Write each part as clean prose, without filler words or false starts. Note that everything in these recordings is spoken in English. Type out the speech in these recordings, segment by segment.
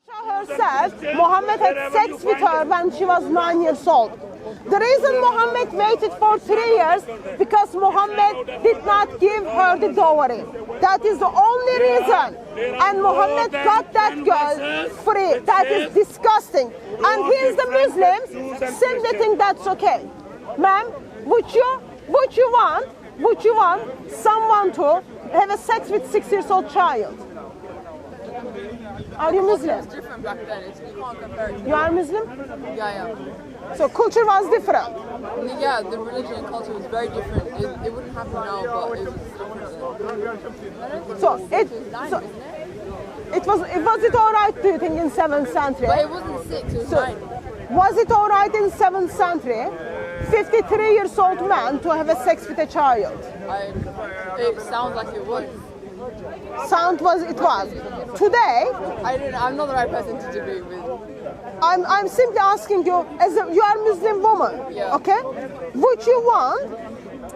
Herself, Muhammad had sex with her when she was 9 years old. The reason Muhammad waited for 3 years because Muhammad did not give her the dowry. That is the only reason. And Muhammad got that girl free. That is disgusting. And here's the Muslims simply think that's okay. Ma'am, would you want someone to have a sex with 6 years old child? Are you Muslim? It's different back then. You can't compare it. You are Muslim? Yeah, I am. So culture was different. Yeah, the religion and culture was very different. It wouldn't happen now, but it was different. Was it all right, do you think, in 7th century? But it wasn't 6, it was 9. Was it all right in 7th century, 53 years old man to have a sex with a child? It sounds like it was. It was. Today, I'm not the right person to debate with. I'm simply asking you, you are a Muslim woman, yeah. Okay? Would you want,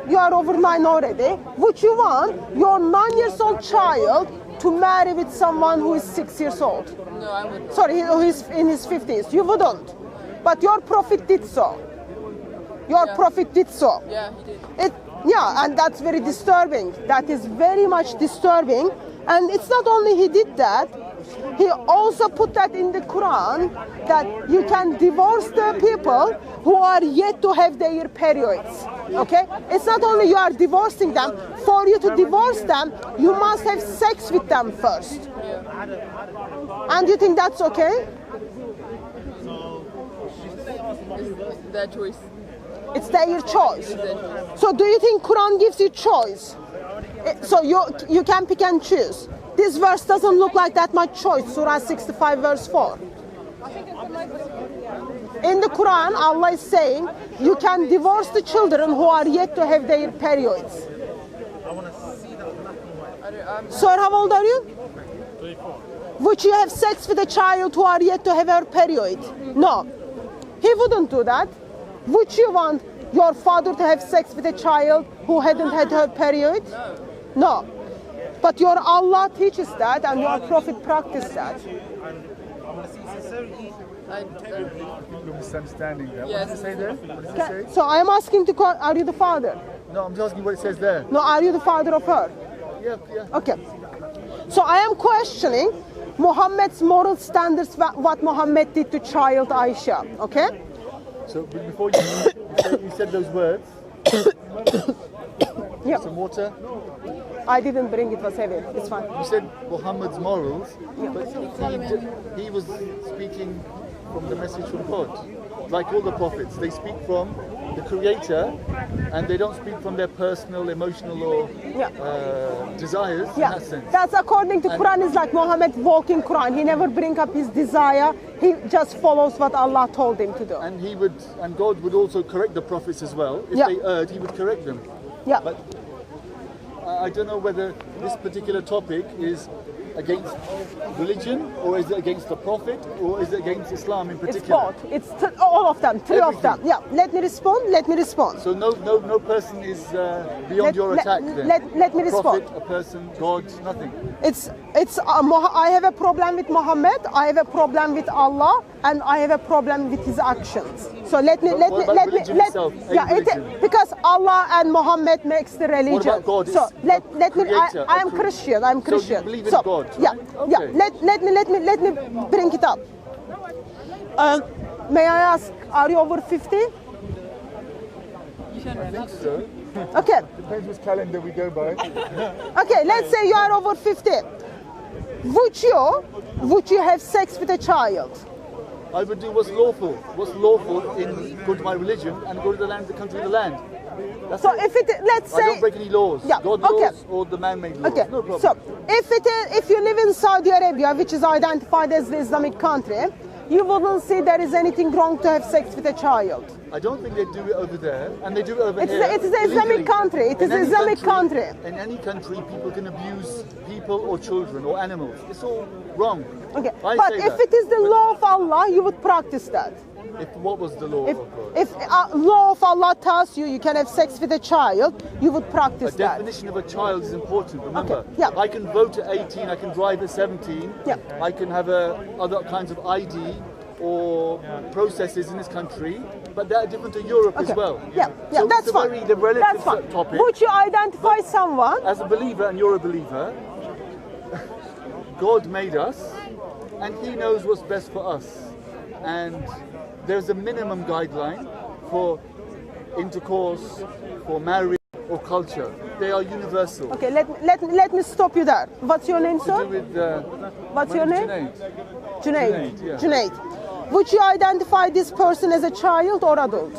you are over 9 already, would you want your 9 years old child to marry with someone who is 6 years old? No, I wouldn't. Sorry, who is in his 50s. You wouldn't. But your Prophet did so. Your Prophet did so. Yeah, he did. Yeah, and that's very disturbing. That is very much disturbing. And it's not only he did that, he also put that in the Quran that you can divorce the people who are yet to have their periods. Okay? It's not only you are divorcing them, for you to divorce them, you must have sex with them first. Yeah. And you think that's okay? It's their choice. It's their choice. So do you think Quran gives you choice? So you can pick and choose. This verse doesn't look like that much choice. Surah 65 verse 4. In the Quran, Allah is saying you can divorce the children who are yet to have their periods. Sir, how old are you? 34. Would you have sex with a child who are yet to have her period? No. He wouldn't do that. Would you want your father to have sex with a child who hadn't had her period? No. But your Allah teaches that and your Prophet practiced that. You're misunderstanding that. Yes. What does it say there? What does it say? So I am asking to call, are you the father? No, I'm just asking what it says there. No, are you the father of her? Yeah. Okay. So I am questioning Muhammad's moral standards, what Muhammad did to child Aisha. Okay? So before you said those words, Yeah. some water. I didn't bring it, was heavy. It's fine. You said Muhammad's morals, but he was speaking from the message from God. Like all the prophets, they speak from the Creator, and they don't speak from their personal, emotional, or desires. Yeah, in that sense. that's according to Quran. Is like Muhammad walking Quran. He never bring up his desire. He just follows what Allah told him to do. And God would also correct the prophets as well. If they erred, He would correct them. Yeah. But I don't know whether this particular topic is against religion, or is it against the Prophet, or is it against Islam in particular? It's both. It's all of them. Three of them. Yeah. Let me respond. So no person is beyond your attack then? Let me respond. Prophet, a person, God, nothing. I have a problem with Muhammad, I have a problem with Allah, and I have a problem with his actions. So because Allah and Muhammad makes the religion. What about God? So I'm Christian. So you believe in God? Yeah. Okay. Yeah. Let me bring it up. May I ask, are you over 50? I think so. Okay. Depends which calendar we go by. Okay, let's say you are over 50. Would you have sex with a child? I would do what's lawful. What's lawful in go to my religion and go to the land, the country of the land. That's So it. let's say I don't break any laws. Yeah, God okay. laws or the man-made laws. Okay, No problem. so if you live in Saudi Arabia, which is identified as the Islamic country, you wouldn't see there is anything wrong to have sex with a child. I don't think they do it over there, and they do it over here. It is an Islamic country. It is an Islamic country. In any country, people can abuse people or children or animals. It's all wrong. Okay, I but say if that. it is the law of Allah, you would practice that. What was the law of God? If law of Allah tells you can have sex with a child, you would practice The that. definition of a child is important, remember. Okay, yeah. I can vote at 18, I can drive at 17, Yeah. I can have other kinds of ID or processes in this country, but they're different to Europe as well. Yeah, So that's it's a fine. very the relative That's fine. topic. Would you identify someone? As a believer, and you're a believer, God made us, and He knows what's best for us. And there's a minimum guideline for intercourse, for marriage or culture. They are universal. Okay, let me stop you there. What's your name, To sir? do with, What's my your name's name? Junaid. Junaid. Junaid, yeah. Junaid. Would you identify this person as a child or adult?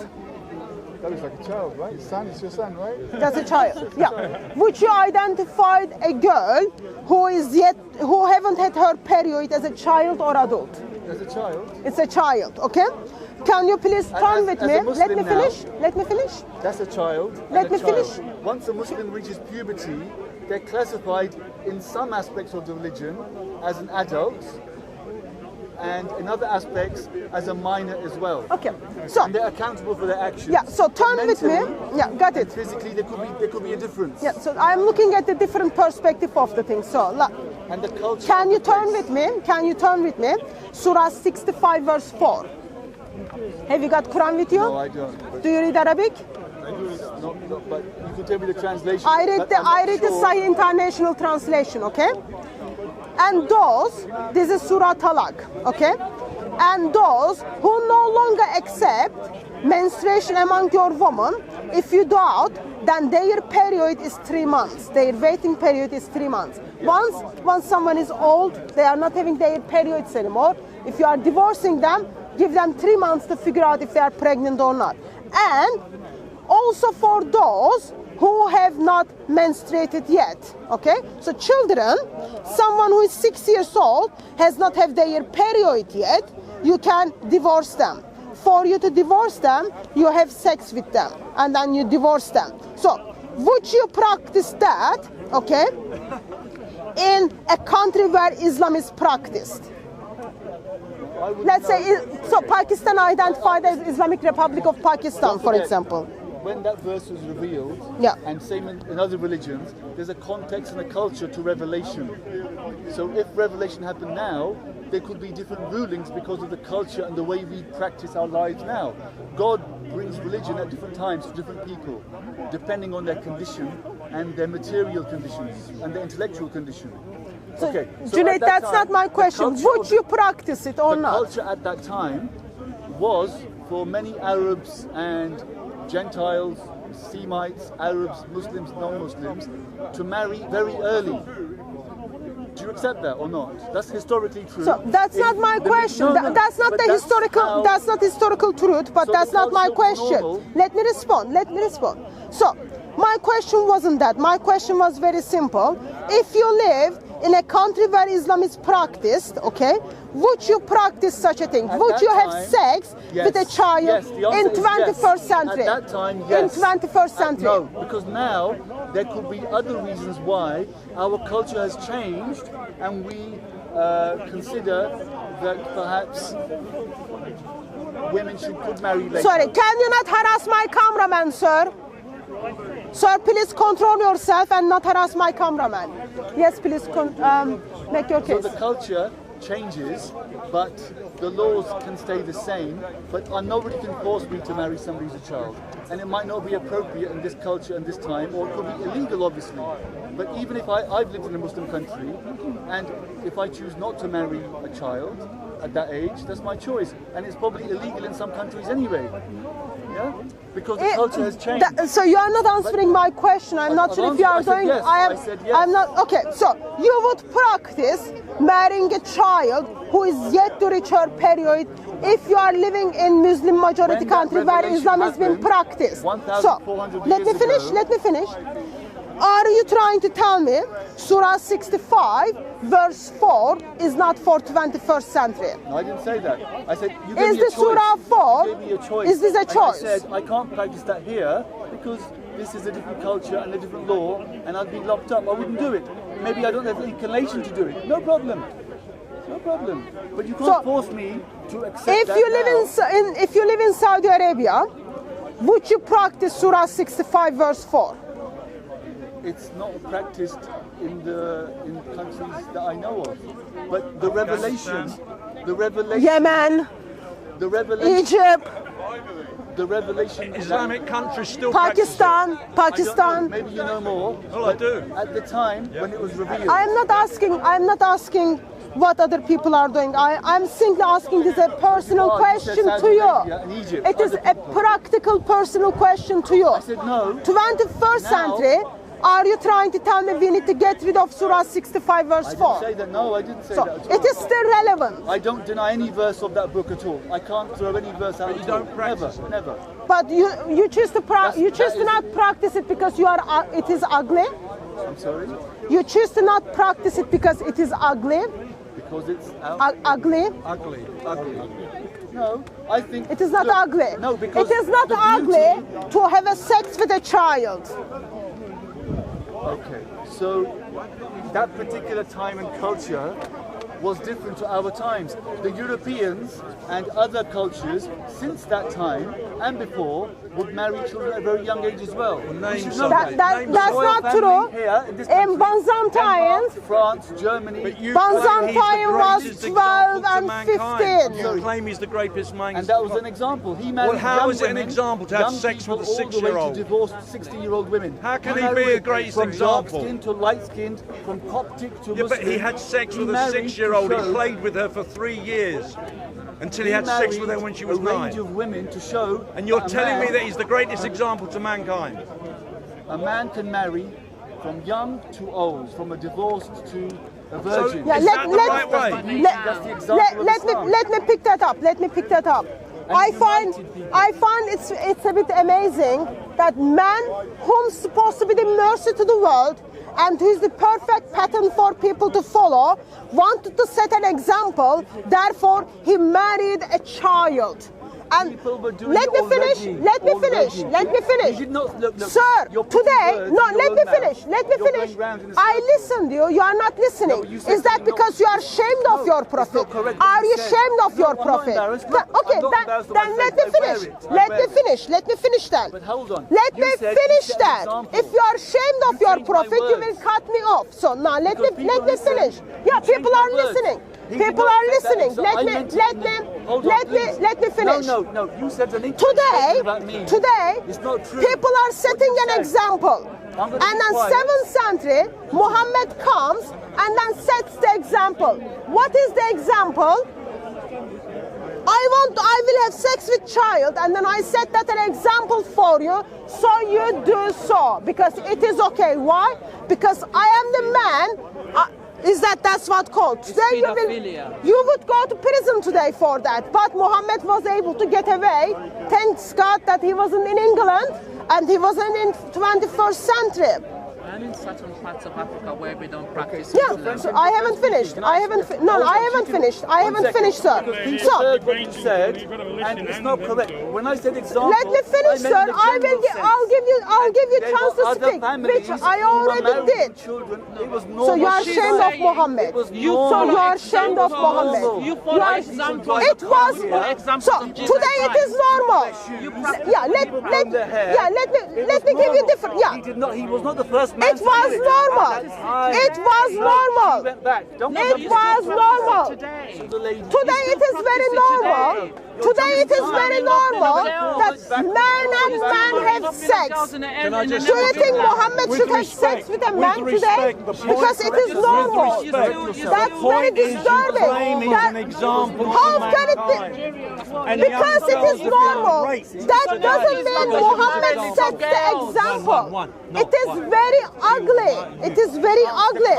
That looks like a child, right? Son, it's your son, right? That's a child. Yeah. Would you identify a girl who haven't had her period as a child or adult? As a child? It's a child, okay? Can you please turn with as me? a Muslim Let me now- finish. Let me finish. That's a child. and Let a me child. finish. Once a Muslim reaches puberty, they're classified in some aspects of the religion as an adult, and in other aspects as a minor as well. Okay. So, And they're accountable for their actions. yeah, so turn with me. Mentally Yeah, got and it. physically, there could be a difference. Yeah, so I'm looking at the different perspective of the thing. So, And the culture. can of you the turn place. with me? Can you turn with me? Surah 65 verse 4. Have you got Quran with you? No, I don't. But Do you read Arabic? but you can tell me the translation. I read but the I'm not I read the sure. Sahih International Translation, okay? And those, this is Surah Talaq, okay? And those who no longer accept menstruation among your women, if you doubt, then their period is 3 months. Their waiting period is 3 months. Once someone is old, they are not having their periods anymore. If you are divorcing them, give them 3 months to figure out if they are pregnant or not. And also for those who have not menstruated yet, okay? So children, someone who is 6 years old, has not have their period yet, you can divorce them. For you to divorce them, you have sex with them, and then you divorce them. So, would you practice that, okay, in a country where Islam is practiced? I wouldn't Let's know. say, so Pakistan identified as Islamic Republic of Pakistan, Don't for forget, example. When that verse was revealed, Yeah. and same in other religions, there's a context and a culture to revelation. So if revelation happened now, there could be different rulings because of the culture and the way we practice our lives now. God brings religion at different times to different people, depending on their condition and their material conditions and their intellectual condition. So, Okay, so Junaid, at that that's time, not my the question. culture Would of you practice it or the not? culture at that time was for many Arabs and Gentiles, Semites, Arabs, Muslims, non-Muslims, to marry very early. Do you accept that or not? That's historically true. So that's not my question. That's not but the that's historical. how- That's not historical truth. But So that's the not my culture was question. normal. Let me respond. Let me respond. So my question wasn't that. My question was very simple. If you lived in a country where Islam is practiced, okay, would you practice such a thing? At Would that you have time, sex yes. with a child Yes, the answer in is 21st yes. century? At that time, yes. In 21st century. No, because now there could be other reasons why our culture has changed, and we consider that perhaps women could marry later. Sorry, can you not harass my cameraman, sir? Sir, please control yourself and not harass my cameraman. Yes, please make your So case. the culture changes, but the laws can stay the same. But nobody can force me to marry somebody who's a child, and it might not be appropriate in this culture and this time, or it could be illegal, obviously. But even if I've lived in a Muslim country, and if I choose not to marry a child at that age, that's my choice, and it's probably illegal in some countries anyway. Yeah, because the culture has changed. So you are not answering my question. I'm not I've sure if you are answered- I doing. said yes. I said yes. I'm not. Okay, so you would practice marrying a child who is yet to reach her period if you are living in Muslim majority When that country where revelation Islam has been happened, practiced. So 1,400 let me years finish. ago- Let me finish. are you trying to tell me Surah 65 verse 4 is not for 21st century? No, I didn't say that. I said you gave Is me a the choice. Surah 4? You gave me a choice. Is this a And choice? I said I can't practice that here because this is a different culture and a different law, and I'd be locked up. I wouldn't do it. Maybe I don't have the inclination to do it. No problem. No problem. But you can't force me to accept If that you live now. if you live in Saudi Arabia, would you practice Surah 65 verse 4? It's not practiced in countries that I know of. But the revelation, Yemen, the revelation, Egypt, the revelation. Islamic countries still Pakistan, I don't know, Pakistan. maybe you know more. Well, I do. At the time when it was revealed. I'm not asking what other people are doing. I'm simply asking this a personal Oh, you said question Saudi to you. Arabia and Egypt, It is other a people. practical personal question to you. I said no. 21st Now- century, are you trying to tell me we need to get rid of Surah 65 verse I 4? didn't say that. No, I didn't say So that at all. it is still relevant. I don't deny any verse of that book at all. I can't throw any verse out. But you at all. don't practice Never, it. never. But you choose to you choose that to is- not practice it because you are it is ugly. I'm sorry. You choose to not practice it because it is ugly. Because it's out. Ugly. Ugly. No, I think It is not look, ugly. No, because it is not the ugly beauty- to have a sex with a child. Okay, so that particular time and culture was different to our times. The Europeans and other cultures since that time and before would marry children at a very young age as well. name We should some. know That's Royal not family true. Here in this In country, Byzantines, Denmark, France, Germany, Byzantine was 12 and 15. You claim he's the greatest man. and that was an example. He married Well, how young is it an women, example to have young sex people with a all the way to 6-year-old? divorced 60-year-old women. How can He he be married a greatest from example? dark skin to light skinned, from Coptic to Yeah, Muslim. but he had sex He with a married 6-year-old. to He show- played with her for 3 years until he had sex with her when she was a range 9. of women to show. And you're that a telling me man- that he's the greatest example to mankind. a man can marry from young to old, from a divorced to a virgin. Yeah, Is that the right way? That's the example of Islam. let me pick that up. Let me pick that up. I find it's a bit amazing that man who's supposed to be the mercy to the world and who is the perfect pattern for people to follow wanted to set an example. Therefore, he married a child. And People were doing let it me already, finish. Let me finish. already. Let me finish. You did not look, Sir, you're putting today, words no, in your let me own mouth. finish. Let me You're finish. going round in a I circle. listened to you. You are not listening. No, you said Is that you're not- because you are ashamed of No, your it's prophet? not correct what Are you you said. ashamed of No, your I'm not prophet? embarrassed. Look, Okay, I'm not then embarrassed of let my me faith. I wear finish. it. I Let wear me it. finish. Let me finish then. But hold on. Let You me said finish you set an that. example. If you are ashamed of You your changed my prophet, you words. will cut me off. So now let Because me people listen. finish. Yeah, You people changed my are words. listening. He did People not are set that listening. example. I meant it. Hold on, please. Let me finish. No. You said an Today, about me. today, It's not true. people are setting What an you said. example. I'm gonna And be then quiet. 7th century, Muhammad comes and then sets the example. What is the example? I will have sex with child, and then I set that an example for you, so you do so, because it is okay. Why? Because I am the man. That's what called? Today you would go to prison today for that. But Muhammad was able to get away. Thanks God that he wasn't in England and he wasn't in 21st century. And in certain parts of Africa where we don't practice Yeah, Islam. so I haven't finished. I haven't finished. I haven't finished, sir. He So heard what you said, and it's not correct. When I said example, let me finish, I meant sir. in the general sense. I'll give you There chance were to other speak, families which I who were already married did. with children. It was normal. So you are she's ashamed of saying Muhammad. It was So normal. you are ashamed of Muhammad. You You follow are- examples. It was You follow examples so of Jesus today it is Christ. normal. Yeah, let me give you different. Yeah, He did not. He was not the first man. it was normal. It was normal. She went back. Don't It was normal. Today. Today it is very normal. Today it is very normal that man and man have sex. Do you think Muhammad should have sex with a man today? Because it is normal. That's very disturbing. How can it be? Because it is normal. That doesn't mean Muhammad set the example. It is very ugly. It is very ugly.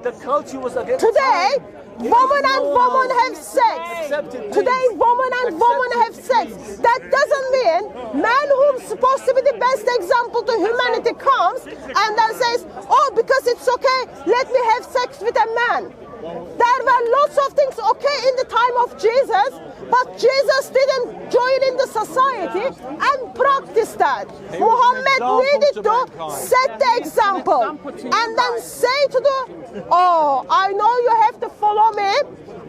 The culture was against Today, woman and woman have sex. Today, woman and woman have sex. That doesn't mean man who's supposed to be the best example to humanity comes and then says, oh, because it's okay, let me have sex with a man. There were lots of things okay in the time of Jesus, but Jesus didn't join in the society and practice that. Muhammad needed to set the example and then say to the, oh, I know you have to follow me.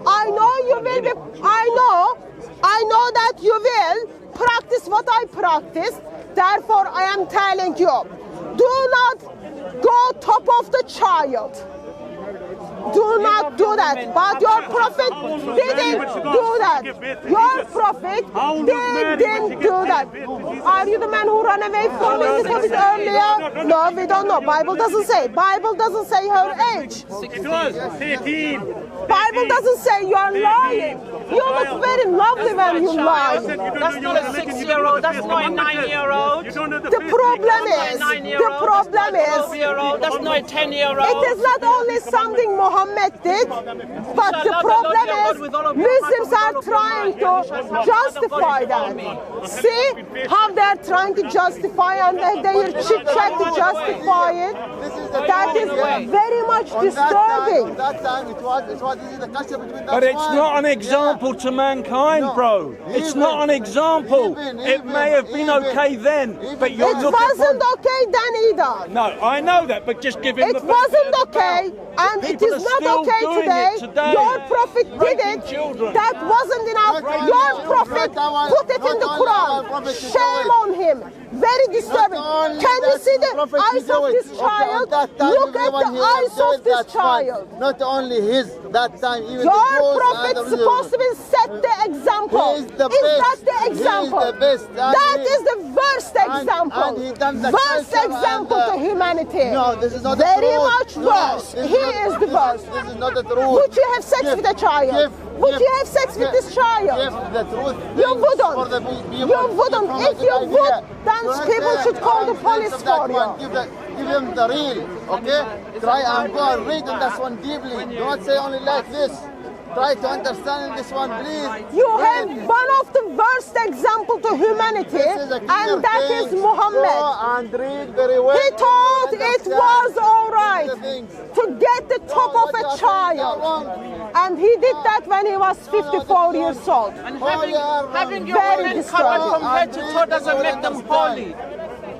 I know you will be, I know that you will practice what I practice. Therefore, I am telling you, do not go top of the child. Do not do that. But your prophet didn't do that. Your prophet didn't do that. Are you the man who ran away from me a little bit earlier? No, we don't know. Bible doesn't say. Bible doesn't say her age. Bible doesn't say you are lying. You look very lovely when you lie. That's not a 6-year-old. That's not a 9-year-old. The problem is, that's not a 10-year-old. it is not only something Muhammad did, but the problem is Muslims are trying to justify that. See how they're trying to justify and they chit-chat to justify it. That is very much disturbing. That time it was this is the culture between But it's not an example to mankind, bro. It's not an example. It may have been okay then, but you're It looking wasn't okay then either. No, I know that, but just give him It the wasn't okay, and it People is are not still okay doing today. it today. Your prophet did Raping it. children. That wasn't enough. Your prophet put it in the Quran. Shame on him. Very disturbing. Can you see the eyes of this child? Look at the eyes of this child. Not only his, that time, even Your prophet is supposed to be set the example. He is the Is that best. the example? He is the best. And That he- is the worst example. and he done the Worst culture example and, to humanity. No, this is not the Very truth. much No, worse. this He not- is the worst. This is not the truth. Would you have sex with a child? Would you have sex with this child? Give the truth. You things wouldn't. for the people. You wouldn't. From If the you idea. would, then Do not people say, should call the "I'm police against that for one." you. Give him the real, okay? Try and go and read on this one deeply. Do not say only like this. Try to understand this one, please. You Read. have one of the worst example to humanity, This is a clear and that thing. is Muhammad. Go and read very well. He thought it Understand was all right the things. to get the top No, of what you a are saying are child. wrong. And he did that when he was 54 years old. And Holy are having your Very women disturbing. covered from head to toe doesn't make them holy.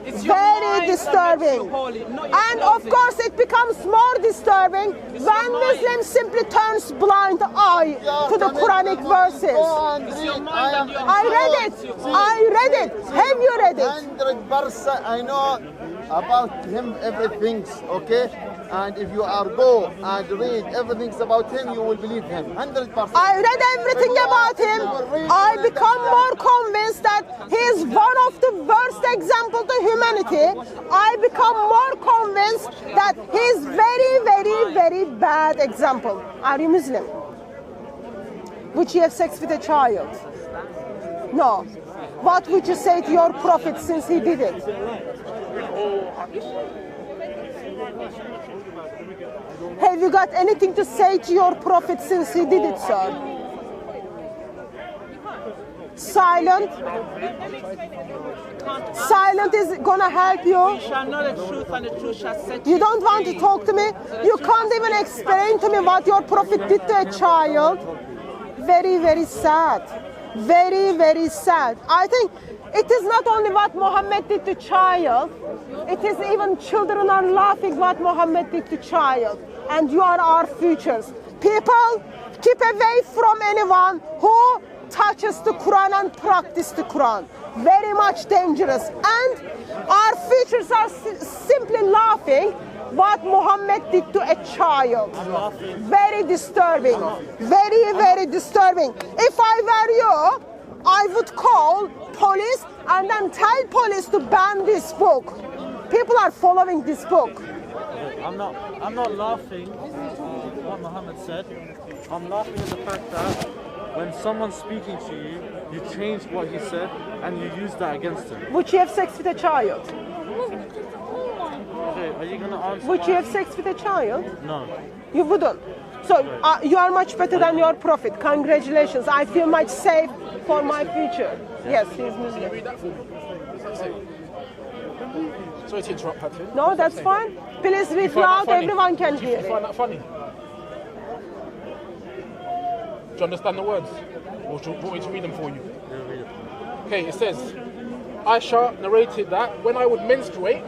It's your Very mind that makes disturbing. you holy, not your And of clothing. course it becomes more disturbing when your mind. Muslims simply turns blind eye to the Quranic verses. Go and It's your read. mind and your I read it. I read it. Have you read it? 100% I know about him everything, okay? And if you are go and read everything about him, you will believe him. 100%. I read everything about him. I become more convinced that he is one of the worst example to humanity. I become more convinced that he is very, very, very bad example. Are you Muslim? Would you have sex with a child? No. What would you say to your prophet since he did it? Have you got anything to say to your prophet since he did it, sir? Silent? Silent is gonna help you? You shall know the truth, and the truth shall set You don't want to talk to me? You can't even explain to me what your prophet did to a child? Very, very sad. Very, very sad. I think it is not only what Muhammad did to child, it is even children are laughing what Muhammad did to child. And you are our futures. People, keep away from anyone who touches the Quran and practice the Quran. Very much dangerous. And our futures are simply laughing what Muhammad did to a child. Very disturbing. Very, very disturbing. If I were you, I would call police and then tell police to ban this book. People are following this book. I'm not laughing what Muhammad said. I'm laughing at the fact that when someone's speaking to you, you change what he said and you use that against him. Would you have sex with a child? are you gonna answer? Would you have sex with a child? No. You wouldn't. So you are much better than your prophet. Congratulations. I feel much safe for my future. Yes, he's Muslim. Sorry to interrupt, Patrick. No, that's fine. Please read loud. Everyone can hear Do you find it. that funny? Do you understand the words? Or do you want me to read them for you? Yeah, read it. Okay, it says, Aisha narrated that when I would menstruate,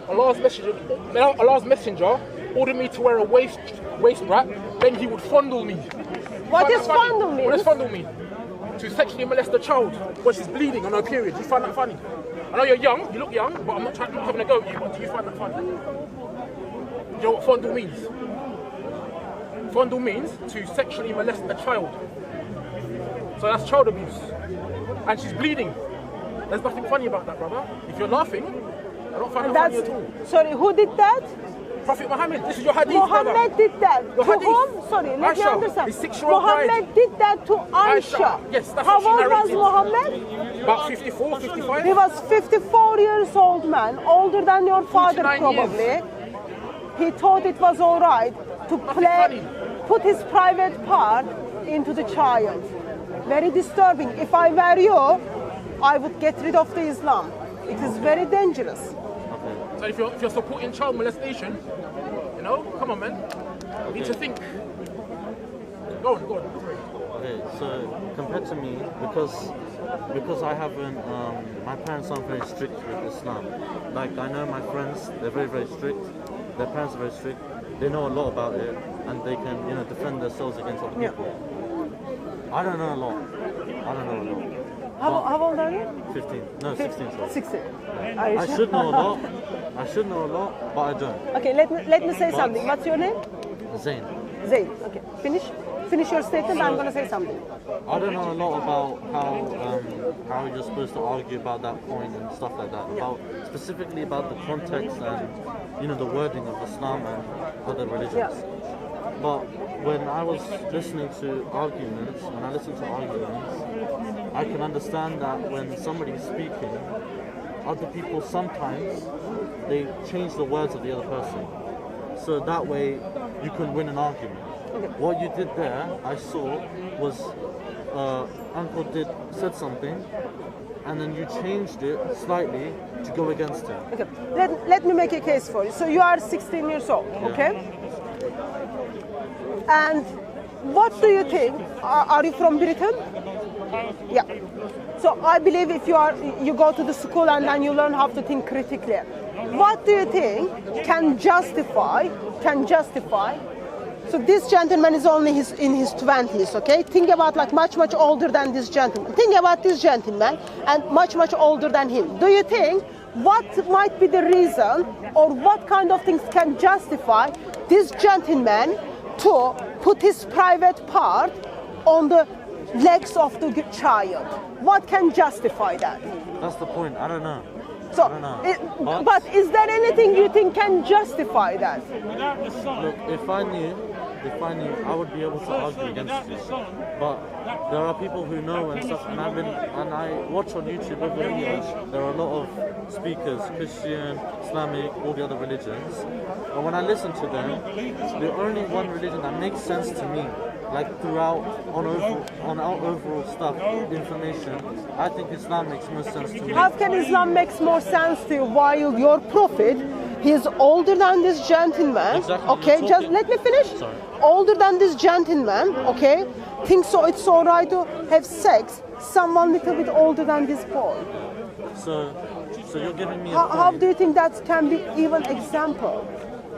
Allah's messenger ordered me to wear a waist wrap, then he would fondle me. What does fondle mean? What does fondle mean? To sexually molest a child when she's bleeding on her period. Do you find that funny? I know you're young, you look young, but I'm not having a go at you, but do you find that funny? Do you know what fondle means? Fondle means to sexually molest a child. So that's child abuse. And she's bleeding. There's nothing funny about that, brother. If you're laughing, I don't find that funny at all. Sorry, who did that? Prophet Muhammad, this is your hadith, Muhammad brother. did that. Your To hadith. whom? Sorry, let me Aisha, understand. his 6-year-old Muhammad bride. did that to Aisha. Yes, that's How what she old was narrated. Muhammad? About 54, 55? He was 54 years old man, older than your father 49 probably. years. He thought it was all right to funny. put his private part into the child. Very disturbing. If I were you, I would get rid of the Islam. It is very dangerous. So if you're supporting child molestation, you know, come on, man. You need to think. Go on. Okay, so compared to me, because I haven't, my parents aren't very strict with Islam. Like I know my friends, they're very, very strict. Their parents are very strict. They know a lot about it, and they can, you know, defend themselves against other people. I don't know a lot. How old are you? 15. No, 16. Sorry. 16. I should know a lot. I should know a lot, but I don't. Okay, let me say something. What's your name? Zayn. Zayn. Okay, finish your statement. I'm gonna say something. I don't know a lot about how you're supposed to argue about that point and stuff like that. About specifically about the context and, you know, the wording of Islam and other religions. Yeah. But when I was listening to arguments, I can understand that when somebody is speaking, other people sometimes they change the words of the other person, so that way you can win an argument. What you did there, I saw, was Uncle said something, and then you changed it slightly to go against him. Okay, let me make a case for you. So you are 16 years old, okay? And what do you think? Are you from Britain? Yeah. So I believe if you go to the school and then you learn how to think critically. What do you think can justify? So this gentleman is only in his 20s, okay? Think about like much older than this gentleman. Think about this gentleman and much older than him. Do you think what might be the reason or what kind of things can justify this gentleman to put his private part on the legs of the child? What can justify that? That's the point. I don't know. So, I don't know. but is there anything you think can justify that? Look, if I knew, I would be able to argue against you. But there are people who know and stuff, and I watch on YouTube over the years. There are a lot of speakers, Christian, Islamic, all the other religions. And when I listen to them, the only one religion that makes sense to me, like throughout on our overall stuff, information, I think Islam makes most sense to me. How can Islam makes more sense to you while your prophet, he's older than this gentleman, Exactly, okay, just let me finish. Sorry. Older than this gentleman, okay, thinks so it's all right to have sex, someone little bit older than this boy. So you're giving me a How point. do you think that can be even example?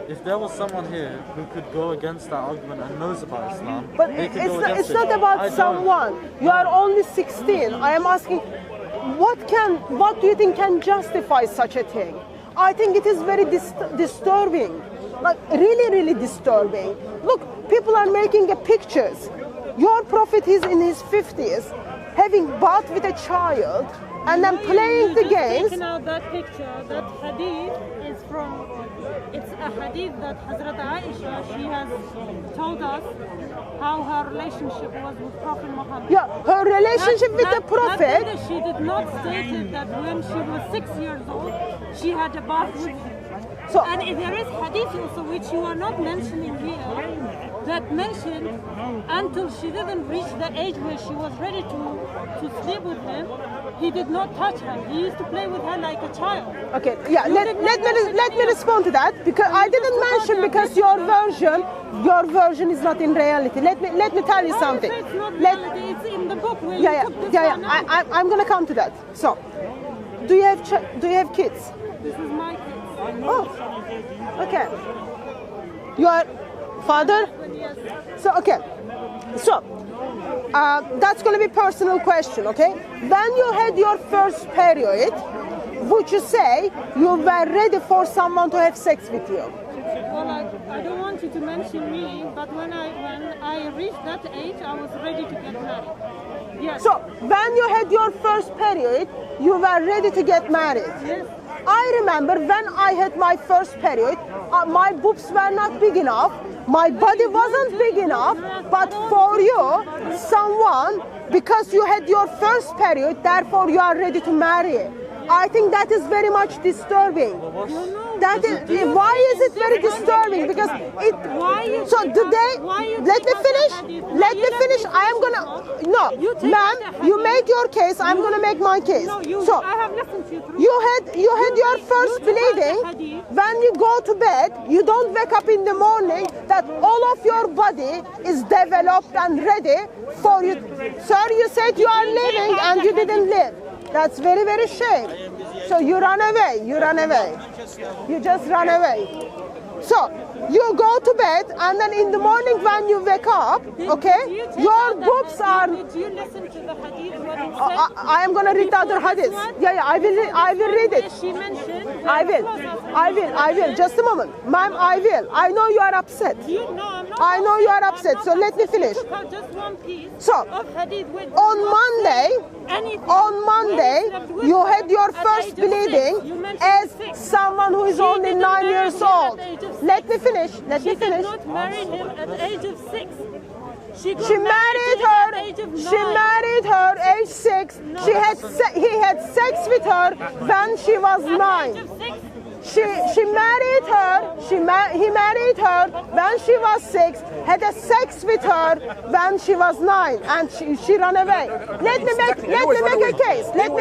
If there was someone here who could go against that argument and knows about Islam, But they could go against it's it. not I about don't. someone. You are only 16. I am asking, what do you think can justify such a thing? I think it is very disturbing, like really disturbing. Look, people are making pictures. Your prophet is in his 50s, having bath with a child, and then playing the games. Taken out that picture, that hadith is from. It's a hadith that Hazrat Aisha, she has told us how her relationship was with Prophet Muhammad. Yeah, her relationship with the prophet. She did not state it that when she was 6 years old, she had a bath with him. So, And if there is hadith also, which you are not mentioning here, that mentioned until she didn't reach the age where she was ready to sleep with him, he did not touch her. He used to play with her like a child. okay, yeah, let me respond to that, because I didn't mention, because your version is not in reality. Let me tell you something. It's not reality, it's in the book where you took this one out. I'm gonna come to that. So, do you have kids? This is my kids. Oh, okay. Your father? Yes. So, okay. So, that's going to be personal question, okay? When you had your first period, would you say you were ready for someone to have sex with you? Well, I don't want you to mention me, but when I reached that age, I was ready to get married. Yes. So, when you had your first period, you were ready to get married? Yes. I remember when I had my first period, my boobs were not big enough, my body wasn't big enough, but for you, someone, because you had your first period, therefore you are ready to marry. I think that is very much disturbing. That is, why is it very disturbing? Because it. So today, let me finish. Let me finish. I am gonna. No, ma'am, you make your case. I'm gonna make my case. So I have listened to you. you had your first bleeding. When you go to bed, you don't wake up in the morning that all of your body is developed and ready for you. Sir, you said you are living and you didn't live. That's very, very shame. So you run away, you just run away. So you go to bed and then in the morning when you wake up, okay, your boobs are... Did you listen to the hadith? What it said? I am going to read the other hadith. Yeah, I will read it. She mentioned... I will. Just a moment. Ma'am, I will. I know you are upset. I know you are upset, so let me finish. Just one piece So, of hadith with on Monday, you had your first bleeding as someone who is only 9 years old. Let me finish. She did not marry him at the age of 6. She married her age 6. He had sex with her when she was 9. He married her when she was 6, had a sex with her when she was 9, and she ran away. Let me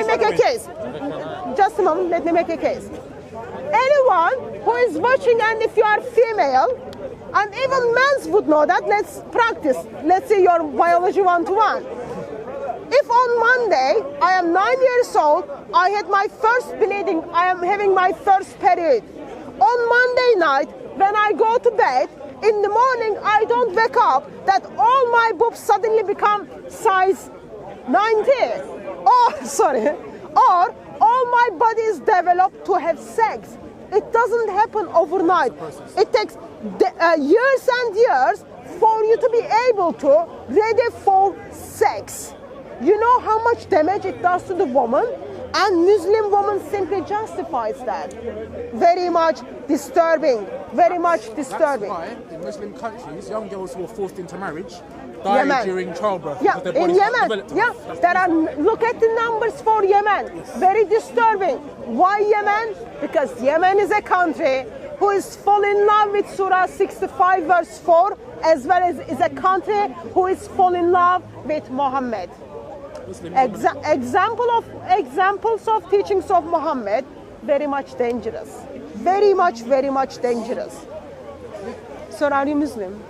make a case. Just a moment, let me make a case. Anyone who is watching, and if you are female, and even men would know that, let's practice. Let's see your biology 1-to-1. If on Monday, I am 9 years old, I had my first bleeding, I am having my first period. On Monday night, when I go to bed, in the morning, I don't wake up that all my boobs suddenly become size 90. Or all my body is developed to have sex. It doesn't happen overnight. It takes years and years for you to be able to ready for sex. You know how much damage it does to the woman? And Muslim woman simply justifies that. Very much disturbing. Very much disturbing. That's why in Muslim countries, young girls who are forced into marriage die during childbirth. Yeah, in Yemen. Yeah, there are. Look at the numbers for Yemen. Very disturbing. Why Yemen? Because Yemen is a country who is fall in love with Surah 65 verse 4, as well as is a country who is fall in love with Muhammad. Examples of teachings of Muhammad, very much dangerous. Very much dangerous. So are you Muslim?